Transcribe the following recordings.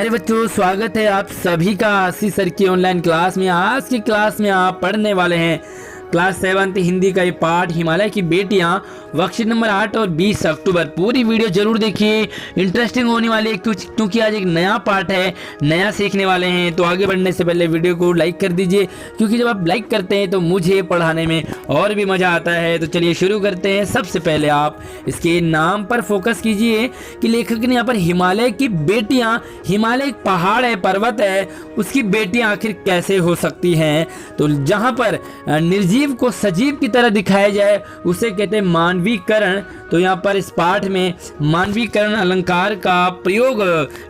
प्यारे बच्चों, स्वागत है आप सभी का आशीष सर की ऑनलाइन क्लास में। आज की क्लास में आप पढ़ने वाले हैं क्लास 7 हिंदी का ये पाठ हिमालय की बेटियां, वर्कशीट नंबर 8 और 20 अक्टूबर। पूरी वीडियो जरूर देखिए, इंटरेस्टिंग होने वाली है क्योंकि आज एक नया पाठ है, नया सीखने वाले हैं। तो आगे बढ़ने से पहले वीडियो को लाइक कर दीजिए, क्योंकि जब आप लाइक करते हैं तो मुझे पढ़ाने में और भी मज़ा आता है। तो चलिए शुरू करते हैं। सबसे पहले आप इसके नाम पर फोकस कीजिए कि लेखक ने यहाँ पर हिमालय की बेटियाँ, हिमालय एक पहाड़ है, पर्वत है, उसकी बेटियाँ आखिर कैसे हो सकती हैं। तो जहाँ पर निर्जीव को सजीव की तरह दिखाया जाए उसे कहते हैं मानवीकरण। तो यहाँ पर इस पाठ में मानवीकरण अलंकार का प्रयोग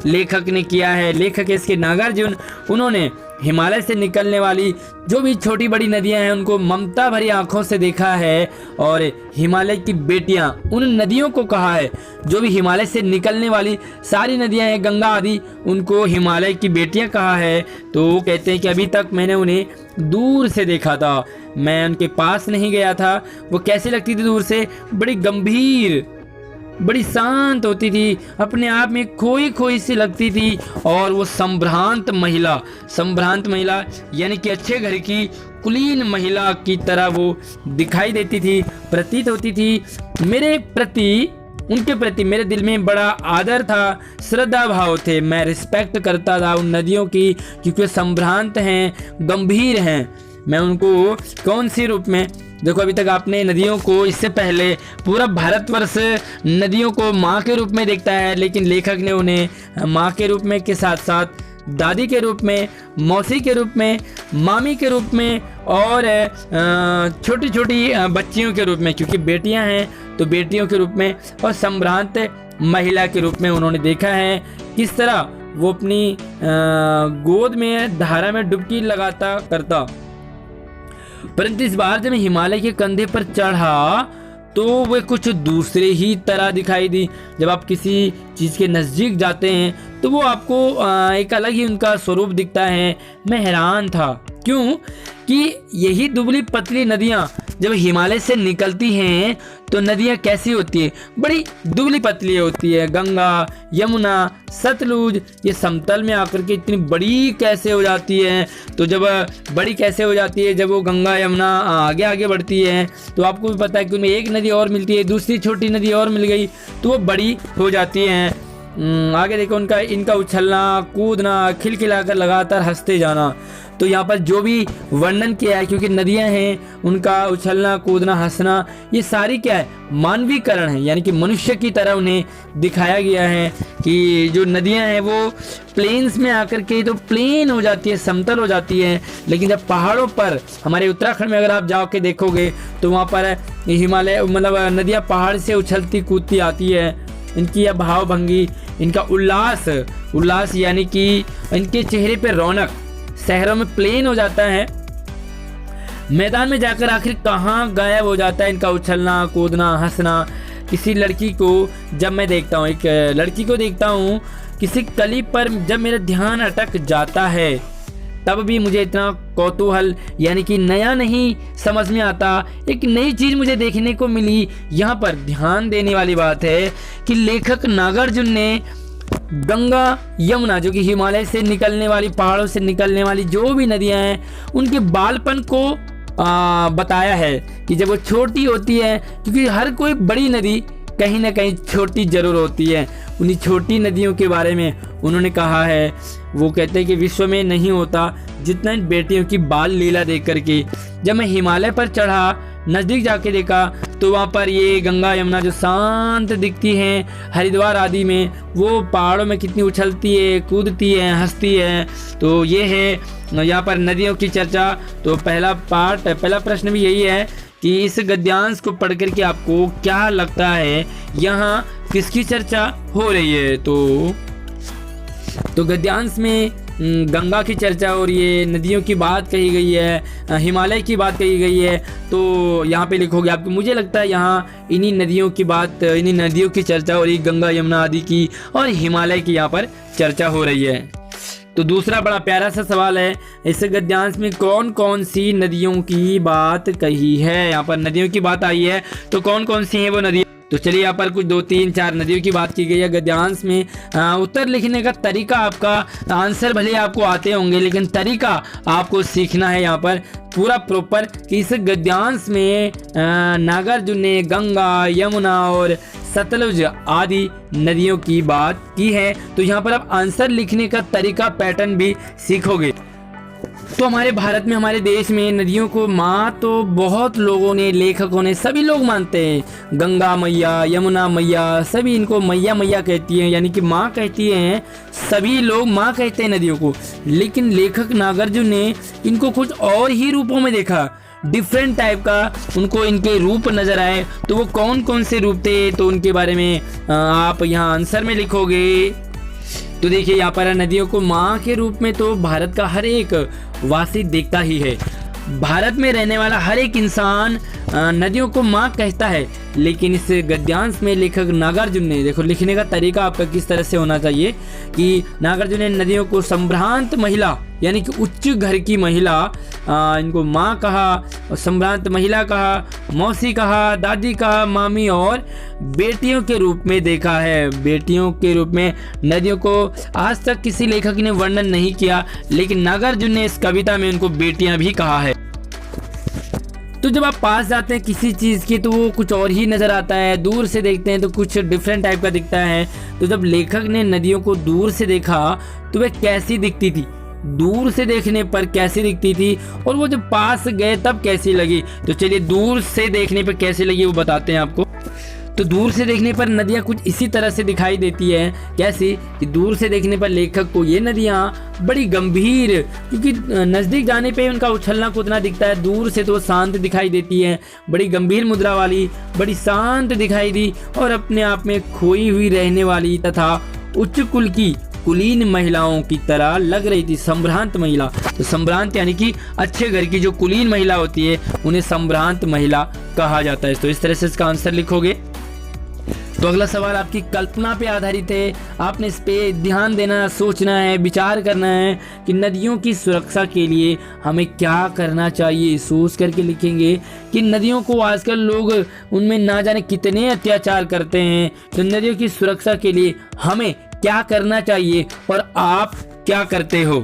लेखक ने किया है। लेखक इसके नागार्जुन, उन्होंने हिमालय से निकलने वाली जो भी छोटी बड़ी नदियां हैं उनको ममता भरी आंखों से देखा है, और हिमालय की बेटियां उन नदियों को कहा है जो भी हिमालय से निकलने वाली सारी नदियां हैं, गंगा आदि, उनको हिमालय की बेटियां कहा है। तो वो कहते हैं कि अभी तक मैंने उन्हें दूर से देखा था, मैं उनके पास नहीं गया था। वो कैसे लगती थी दूर से? बड़ी गंभीर, बड़ी शांत होती थी, अपने आप में खोई खोई सी लगती थी। और वो संभ्रांत महिला यानी कि अच्छे घर की कुलीन महिला की तरह वो दिखाई देती थी, प्रतीत होती थी। उनके प्रति मेरे दिल में बड़ा आदर था, श्रद्धा भाव थे, मैं रिस्पेक्ट करता था उन नदियों की, क्योंकि संभ्रांत हैं, गंभीर हैं। मैं उनको कौन सी रूप में, देखो अभी तक आपने नदियों को, इससे पहले पूरा भारतवर्ष नदियों को माँ के रूप में देखता है, लेकिन लेखक ने उन्हें माँ के रूप में के साथ साथ दादी के रूप में, मौसी के रूप में, मामी के रूप में और छोटी छोटी बच्चियों के रूप में, क्योंकि बेटियां हैं तो बेटियों के रूप में, और संभ्रांत महिला के रूप में उन्होंने देखा है। किस तरह वो अपनी गोद में धारा में डुबकी लगाता करता। परंतु इस बार जब हिमालय के कंधे पर चढ़ा तो वे कुछ दूसरे ही तरह दिखाई दी। जब आप किसी चीज़ के नज़दीक जाते हैं तो वो आपको एक अलग ही उनका स्वरूप दिखता है। मैं हैरान था, क्यों कि यही दुबली पतली नदियाँ जब हिमालय से निकलती हैं तो नदियाँ कैसी होती है? बड़ी दुबली पतली होती है। गंगा, यमुना, सतलुज, ये समतल में आकर के इतनी बड़ी कैसे हो जाती है? तो जब बड़ी कैसे हो जाती है? जब वो गंगा यमुना आगे आगे बढ़ती है तो आपको भी पता है कि उनमें एक नदी और मिलती है, दूसरी छोटी नदी और मिल गई तो वो बड़ी हो जाती हैं। आगे देखो इनका उछलना, कूदना, खिलखिलाकर लगातार हंसते जाना। तो यहाँ पर जो भी वर्णन किया है, क्योंकि नदियाँ हैं, उनका उछलना, कूदना, हंसना, ये सारी क्या है? मानवीकरण है, यानी कि मनुष्य की तरह उन्हें दिखाया गया है कि जो नदियाँ हैं वो प्लेन्स में आकर के तो प्लेन हो जाती है, समतल हो जाती है, लेकिन जब पहाड़ों पर, हमारे उत्तराखंड में अगर आप जाओ के देखोगे तो वहाँ पर हिमालय मतलब नदियाँ पहाड़ से उछलती कूदती आती है। इनकी यह भाव भंगी, इनका उल्लास यानी कि इनके चेहरे पे रौनक शहरों में प्लेन हो जाता है, मैदान में जाकर आखिर कहाँ गायब हो जाता है इनका उछलना, कूदना, हंसना। किसी लड़की को जब मैं देखता हूँ, एक लड़की को देखता हूँ किसी कली पर, जब मेरा ध्यान अटक जाता है तब भी मुझे इतना कौतूहल यानी कि नया नहीं समझ में आता, एक नई चीज़ मुझे देखने को मिली। यहाँ पर ध्यान देने वाली बात है कि लेखक नागार्जुन ने गंगा, यमुना, जो कि हिमालय से निकलने वाली, पहाड़ों से निकलने वाली जो भी नदियाँ हैं, उनके बालपन को बताया है कि जब वो छोटी होती है, क्योंकि हर कोई बड़ी नदी कहीं ना कहीं छोटी जरूर होती है। उन्हीं छोटी नदियों के बारे में उन्होंने कहा है। वो कहते हैं कि विश्व में नहीं होता जितना इन बेटियों की बाल लीला देख करके। जब मैं हिमालय पर चढ़ा, नज़दीक जाके देखा तो वहाँ पर ये गंगा यमुना जो शांत दिखती हैं, हरिद्वार आदि में, वो पहाड़ों में कितनी उछलती है, कूदती है, हंसती है। तो ये है यहाँ पर नदियों की चर्चा। तो पहला प्रश्न भी यही है कि इस गद्यांश को पढ़ करके आपको क्या लगता है, यहाँ किसकी चर्चा हो रही है? तो गद्यांश में गंगा की चर्चा हो रही है, नदियों की बात कही गई है, हिमालय की बात कही गई है। तो यहाँ पे लिखोगे आपको, मुझे लगता है यहाँ इन्हीं नदियों की चर्चा हो रही, गंगा यमुना आदि की, और हिमालय की यहाँ पर चर्चा हो रही है। तो दूसरा बड़ा प्यारा सा सवाल है, इस गद्यांश में कौन कौन सी नदियों की बात कही है? यहाँ पर नदियों की बात आई है, तो कौन कौन सी है वो नदियाँ? तो चलिए यहाँ पर कुछ 2, 3, 4 नदियों की बात की गई है गद्यांश में। उत्तर लिखने का तरीका, आपका आंसर भले आपको आते होंगे लेकिन तरीका आपको सीखना है यहाँ पर पूरा प्रॉपर कि इस गद्यांश में नागार्जुन ने गंगा, यमुना और सतलुज आदि नदियों की बात की है। तो यहाँ पर आप आंसर लिखने का तरीका, पैटर्न भी सीखोगे। तो हमारे भारत में, हमारे देश में नदियों को माँ तो बहुत लोगों ने, लेखकों ने, सभी लोग मानते हैं। गंगा मैया, यमुना मैया, सभी इनको मैया मैया कहती हैं, यानी कि माँ कहती हैं। सभी लोग माँ कहते हैं नदियों को, लेकिन लेखक नागार्जुन ने इनको कुछ और ही रूपों में देखा, डिफरेंट टाइप का उनको इनके रूप नजर आए। तो वो कौन कौन से रूप थे, तो उनके बारे में आप यहाँ आंसर में लिखोगे। तो देखिए यहाँ पर नदियों को माँ के रूप में तो भारत का हर एक वासी देखता ही है। भारत में रहने वाला हर एक इंसान नदियों को माँ कहता है, लेकिन इस गद्यांश में लेखक नागार्जुन ने, देखो लिखने का तरीका आपका किस तरह से होना चाहिए कि नागार्जुन ने नदियों को संभ्रांत महिला, यानी कि उच्च घर की महिला, इनको माँ कहा, संभ्रांत महिला कहा, मौसी कहा, दादी कहा, मामी और बेटियों के रूप में देखा है। बेटियों के रूप में नदियों को आज तक किसी लेखक ने वर्णन नहीं किया, लेकिन नागार्जुन ने इस कविता में उनको बेटियां भी कहा है। तो जब आप पास जाते हैं किसी चीज़ की तो वो कुछ और ही नज़र आता है, दूर से देखते हैं तो कुछ डिफरेंट टाइप का दिखता है। तो जब लेखक ने नदियों को दूर से देखा तो वह कैसी दिखती थी, दूर से देखने पर कैसी दिखती थी, और वो जब पास गए तब कैसी लगी। तो चलिए दूर से देखने पर कैसी लगी वो बताते हैं आपको। तो दूर से देखने पर नदियाँ कुछ इसी तरह से दिखाई देती है। कैसी कि दूर से देखने पर लेखक को ये नदियाँ बड़ी गंभीर, क्योंकि नज़दीक जाने पे उनका उछलना कूदना दिखता है, दूर से तो शांत दिखाई देती है, बड़ी गंभीर मुद्रा वाली, बड़ी शांत दिखाई दी और अपने आप में खोई हुई रहने वाली तथा उच्च कुल की कुलीन महिलाओं की तरह लग रही थी। संभ्रांत महिला, तो संभ्रांत यानी कि अच्छे घर की जो कुलीन महिला होती है उन्हें संभ्रांत महिला कहा जाता है। तो इस तरह से इसका आंसर लिखोगे। तो अगला सवाल आपकी कल्पना पे आधारित है। आपने इस पे ध्यान देना, सोचना है, विचार करना है कि नदियों की सुरक्षा के लिए हमें क्या करना चाहिए। सोच करके लिखेंगे कि नदियों को आजकल लोग उनमें ना जाने कितने अत्याचार करते हैं, तो नदियों की सुरक्षा के लिए हमें क्या करना चाहिए और आप क्या करते हो।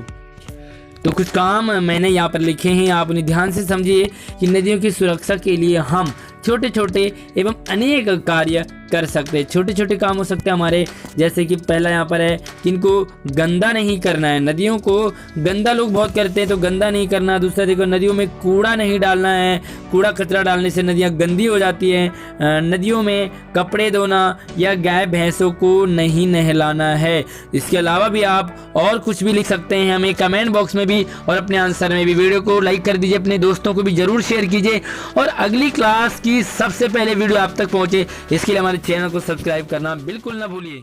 तो कुछ काम मैंने यहाँ पर लिखे हैं, आप उन्हें ध्यान से समझिए कि नदियों की सुरक्षा के लिए हम छोटे छोटे एवं अनेक कार्य कर सकते हैं। छोटे छोटे काम हो सकते हैं हमारे, जैसे कि पहला यहाँ पर है कि इनको गंदा नहीं करना है। नदियों को गंदा लोग बहुत करते हैं, तो गंदा नहीं करना। दूसरा देखो, नदियों में कूड़ा नहीं डालना है, कूड़ा कचरा डालने से नदियाँ गंदी हो जाती हैं। नदियों में कपड़े धोना या गाय भैंसों को नहीं नहलाना है। इसके अलावा भी आप और कुछ भी लिख सकते हैं, हमें कमेंट बॉक्स में भी और अपने आंसर में भी। वीडियो को लाइक कर दीजिए, अपने दोस्तों को भी जरूर शेयर कीजिए और अगली क्लास की सबसे पहले वीडियो आप तक पहुंचे इसके लिए हमारे चैनल को सब्सक्राइब करना बिल्कुल ना भूलिए।